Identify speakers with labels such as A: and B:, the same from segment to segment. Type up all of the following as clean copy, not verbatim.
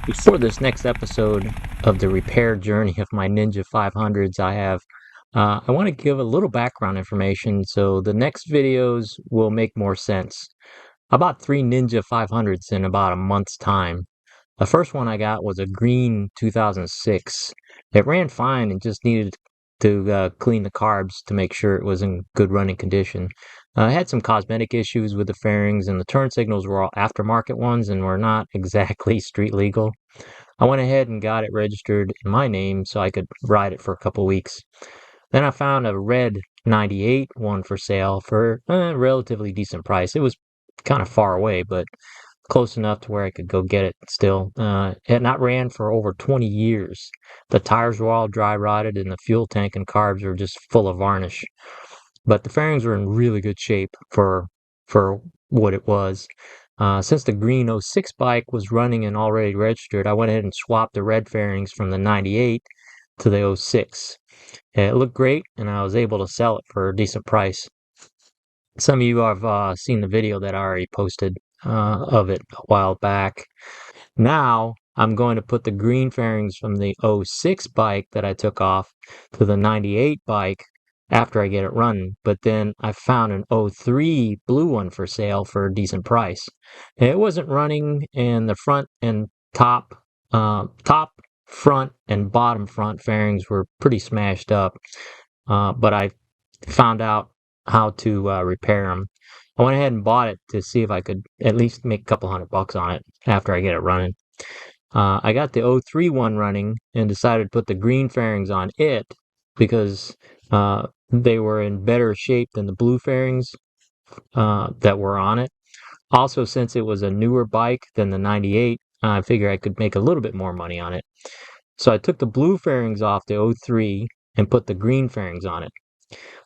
A: Before this next episode of the repair journey of my Ninja 500s, I want to give a little background information so the next videos will make more sense. I bought three Ninja 500s in about a month's time. The first one I got was a green 2006. It ran fine and just needed to clean the carbs to make sure it was in good running condition. I had some cosmetic issues with the fairings, and the turn signals were all aftermarket ones and were not exactly street legal. I went ahead and got it registered in my name so I could ride it for a couple weeks. Then I found a red 98 one for sale for a relatively decent price. It was kind of far away, but close enough to where I could go get it still. It had not ran for over 20 years. The tires were all dry rotted and the fuel tank and carbs were just full of varnish. But the fairings were in really good shape for what it was. Since the green '06 bike was running and already registered, I went ahead and swapped the red fairings from the 98 to the '06. It looked great, and I was able to sell it for a decent price. Some of you have seen the video that I already posted of it a while back. Now I'm going to put the green fairings from the '06 bike that I took off to the 98 bike after I get it running. But then I found an '03 blue one for sale for a decent price. It wasn't running, and the front and top, front, and bottom front fairings were pretty smashed up. But I found out how to repair them. I went ahead and bought it to see if I could at least make a couple $100 on it after I get it running. I got the '03 one running and decided to put the green fairings on it because they were in better shape than the blue fairings that were on it. Also, since it was a newer bike than the 98, I figured I could make a little bit more money on it. So I took the blue fairings off the '03 and put the green fairings on it.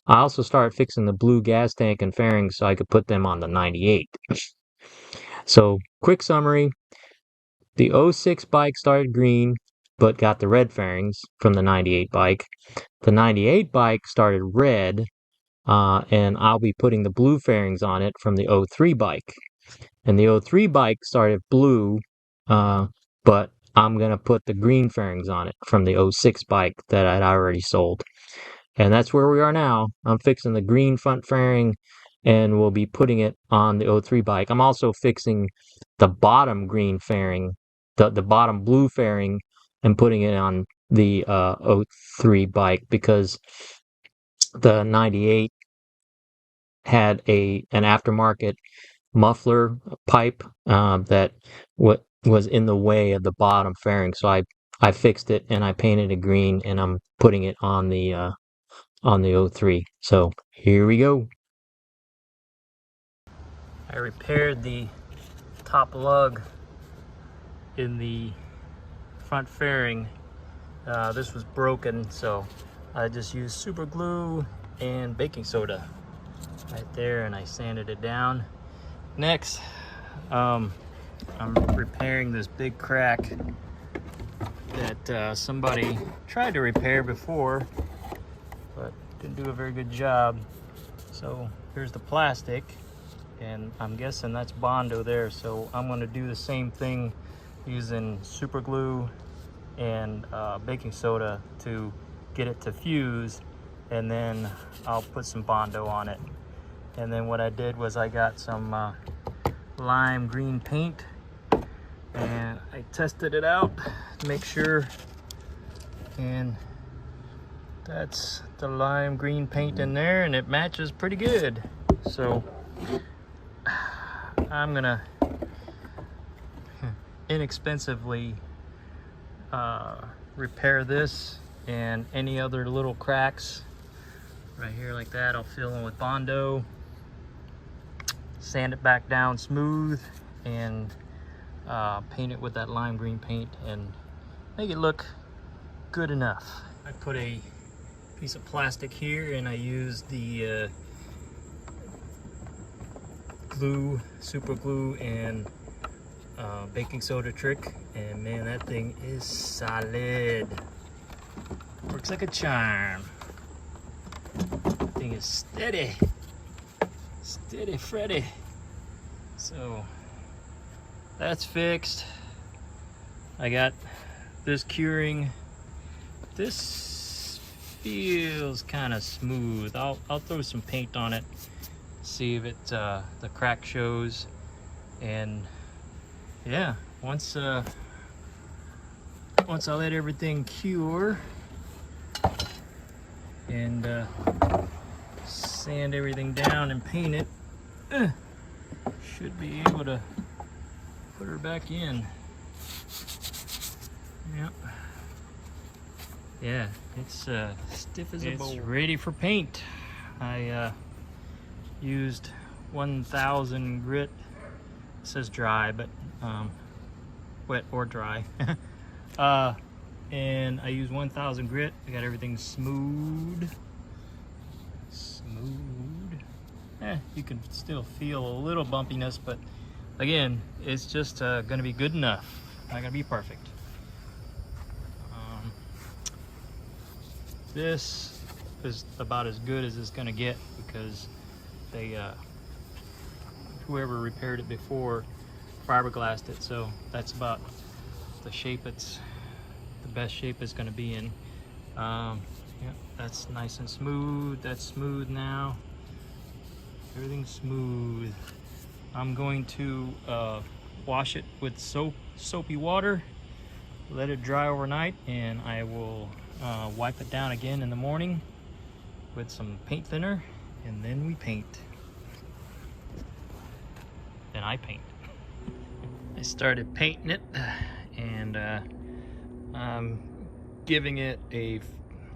A: I also started fixing the blue gas tank and fairings so I could put them on the 98. So, quick summary, the '06 bike started green but got the red fairings from the 98 bike. The 98 bike started red, and I'll be putting the blue fairings on it from the '03 bike. And the '03 bike started blue, but I'm going to put the green fairings on it from the '06 bike that I'd already sold. And that's where we are now. I'm fixing the green front fairing and we'll be putting it on the '03 bike. I'm also fixing the bottom green fairing, the bottom blue fairing, and putting it on the '03 bike because the 98 had an aftermarket muffler pipe that was in the way of the bottom fairing. So I fixed it and I painted it green and I'm putting it on the '03. So here we go. I repaired the top lug in the front fairing. This was broken, so I just used super glue and baking soda right there, and I sanded it down. Next, I'm repairing this big crack that somebody tried to repair before, but didn't do a very good job. So here's the plastic, and I'm guessing that's Bondo there, so I'm going to do the same thing using super glue and baking soda to get it to fuse, and then I'll put some Bondo on it. And then what I did was I got some lime green paint and I tested it out to make sure, and that's the lime green paint in there and it matches pretty good. So I'm gonna inexpensively repair this and any other little cracks right here like that. I'll fill in with Bondo, sand it back down smooth, and paint it with that lime green paint and make it look good enough. I put a piece of plastic here and I used the glue, super glue, and baking soda trick, and man, that thing is solid. Works like a charm. That thing is steady Freddy. So that's fixed. I got this curing. This feels kind of smooth. I'll throw some paint on it, see if it the crack shows. And yeah, once I let everything cure and sand everything down and paint it, should be able to put her back in. Yep. Yeah, it's stiff as a bowl. It's ready for paint. I used 1000 grit. It says dry, but wet or dry. And I used 1000 grit. I got everything smooth. You can still feel a little bumpiness, but again, it's just gonna be good enough. Not gonna be perfect. This is about as good as it's gonna get, because they whoever repaired it before fiberglassed it, so that's about the shape the best shape it's gonna be in. Yeah, that's nice and smooth. That's smooth now. Everything's smooth. I'm going to wash it with soapy water, let it dry overnight, and I will wipe it down again in the morning with some paint thinner, and then we paint. Then I paint. I started painting it, and I'm giving it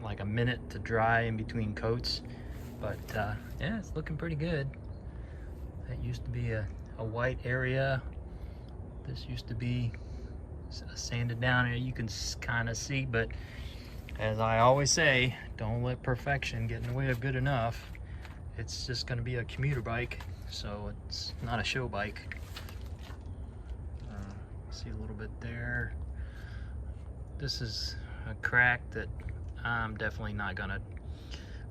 A: like a minute to dry in between coats. But yeah, it's looking pretty good. That used to be a white area. This used to be a sanded down area. You can kind of see, but as I always say, don't let perfection get in the way of good enough. It's just going to be a commuter bike, so it's not a show bike. See a little bit there. This is a crack that I'm definitely not gonna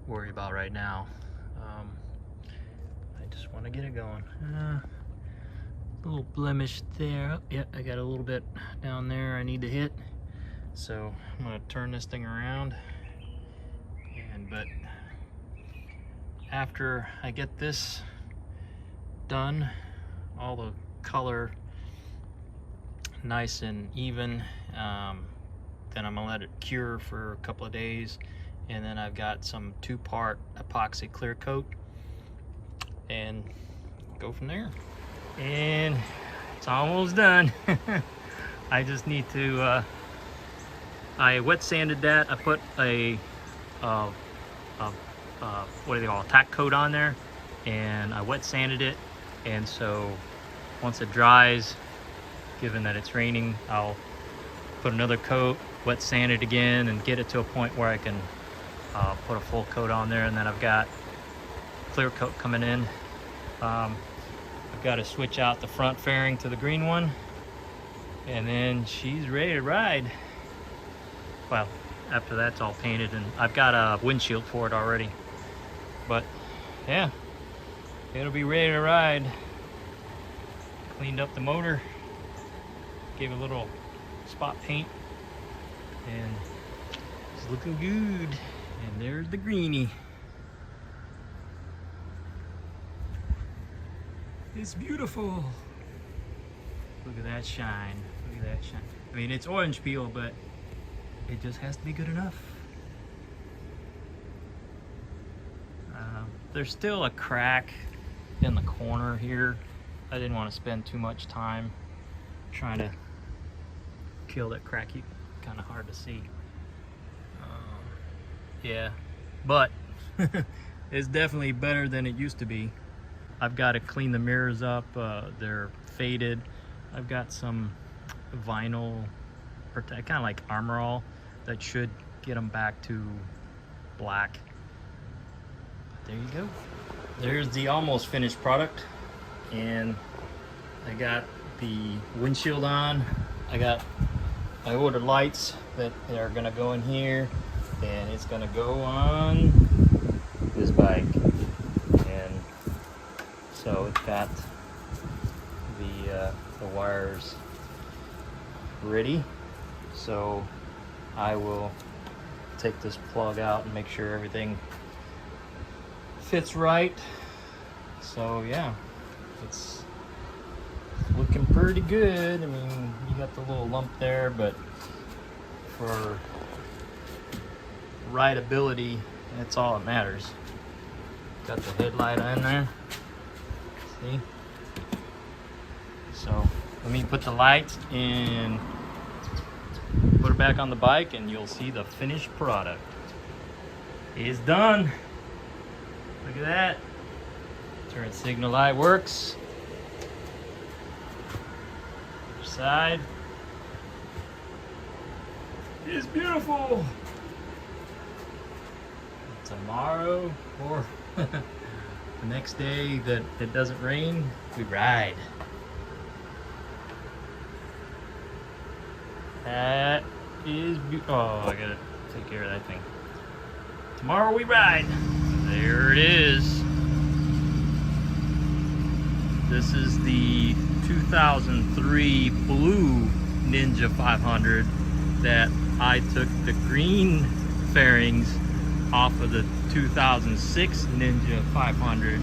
A: worry about right now. I just want to get it going. Little blemish there. Oh, yeah, I got a little bit down there I need to hit. So I'm gonna turn this thing around. But after I get this done, all the color nice and even, then I'm gonna let it cure for a couple of days, and then I've got some 2-part epoxy clear coat and go from there. And it's almost done. I just need to I wet sanded that. I put a what do they call it, tack coat on there, and I wet sanded it. And so once it dries, given that it's raining, I'll put another coat, wet sand it again, and get it to a point where I can put a full coat on there. And then I've got clear coat coming in. I've got to switch out the front fairing to the green one, and then she's ready to ride. Well, after that's all painted, and I've got a windshield for it already. But yeah, it'll be ready to ride. Cleaned up the motor, gave it a little spot paint, and it's looking good. And there's the greenie. It's beautiful. Look at that shine. Look at that shine. I mean, it's orange peel, but it just has to be good enough. There's still a crack in the corner here. I didn't want to spend too much time trying to kill that crack. Kind of hard to see. Yeah, but it's definitely better than it used to be. I've got to clean the mirrors up. They're faded. I've got some vinyl, kind of like Armor All, that should get them back to black. There you go. There's the almost finished product, and I got the windshield on. I ordered lights that are gonna go in here, and it's gonna go on this bike. And so it's got the wires ready. So I will take this plug out and make sure everything fits right. So yeah, it's looking pretty good. I mean, you got the little lump there, but for rideability, that's all that matters. Got the headlight in there. See? So let me put the lights and put it back on the bike, and you'll see the finished product. It's done. Look at that. Turn signal light works. Other side. It's beautiful. Tomorrow or the next day that it doesn't rain, we ride. That is oh, I gotta take care of that thing. Tomorrow we ride. There it is. This is the 2003 blue Ninja 500 that I took the green fairings off of the 2006 Ninja 500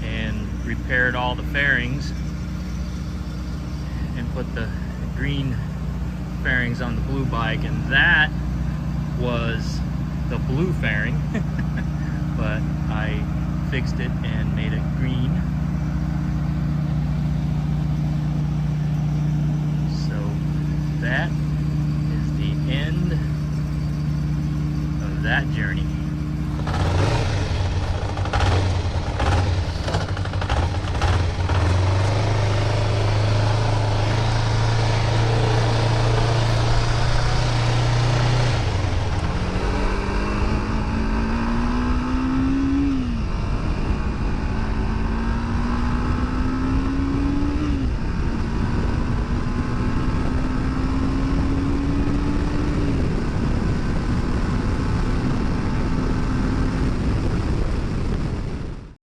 A: and repaired all the fairings and put the green fairings on the blue bike, and that was the blue fairing but I fixed it and made it green. So that is the end of that journey.